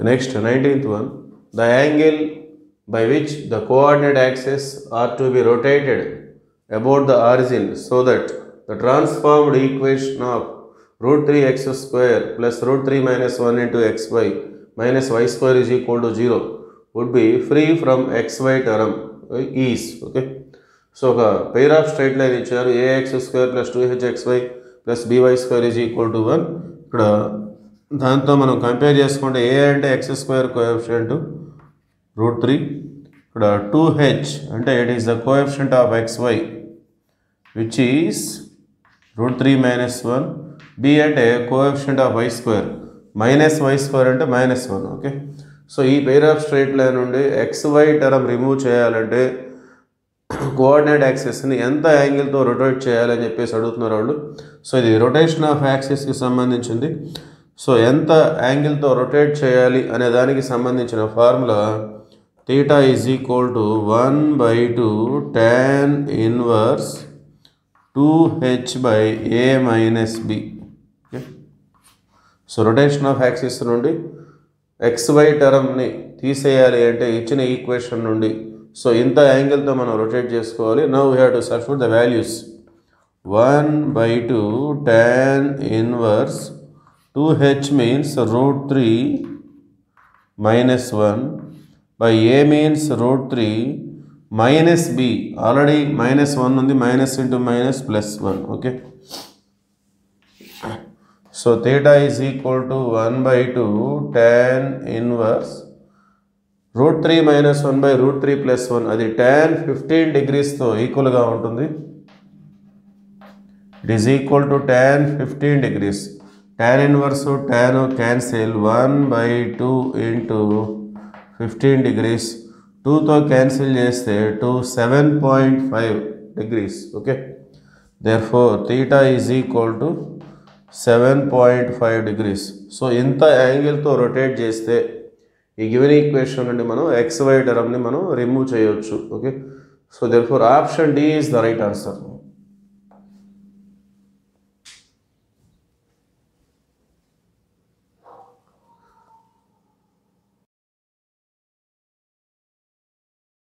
Next, 19th one, the angle by which the coordinate axes are to be rotated about the origin so that the transformed equation of root 3x square plus root 3 minus 1 into xy minus y square is equal to 0 would be free from xy term is. Okay. So, a pair of straight line icharu ax square plus 2hxy plus by square is equal to 1. ఇక్కడ దాంతో మనం compare చేసుకుంటే ఏ అంటే X square coefficient route 3, ఇక్కడ 2h అంటే it is the coefficient of xy which is route 3 minus 1, b అంటే coefficient of y square minus y square అంటే minus 1. Okay. So ఈ పెయిర్ ఆఫ్ స్ట్రైట్ లైన్ నుండి xy term remove చేయాలంటే coordinate యాక్సిస్ని ఎంత యాంగిల్తో rotate చేయాలని చెప్పేసి అడుగుతున్నారు వాళ్ళు. సో ఇది రొటేషన్ ఆఫ్ యాక్సిస్కి సంబంధించింది. సో ఎంత యాంగిల్తో రొటేట్ చేయాలి అనే దానికి సంబంధించిన formula theta is equal to 1/2 tan inverse 2h by a minus b. Okay. So rotation of axis నుండి xy టర్మ్ని తీసేయాలి అంటే ఇచ్చిన ఈక్వేషన్ నుండి సో ఇంత యాంగిల్తో మనం రొటేట్ చేసుకోవాలి. Now we have to substitute the values. 1/2 tan inverse 2h means root 3 minus 1 by a means root 3 minus b. Already minus 1 ఉంది, minus into minus plus 1. Okay. So theta is equal to 1/2 tan inverse root 3 minus 1 by root 3 plus 1. అది tan 15 degrees తో ఈక్వల్గా ఉంటుంది. It is equal to tan 15 degrees. Tan inverse tan cancel 1/2 into 15 degrees. 2తో cancel చేస్తే 7.5 degrees. Okay. Therefore theta is equal to 7.5 degrees. So ఇంత యాంగిల్తో rotate చేస్తే ఈ given equation నుండి మనం xy టర్మ్ని మనం రిమూవ్ చేయవచ్చు. Okay. So therefore option D is the right answer.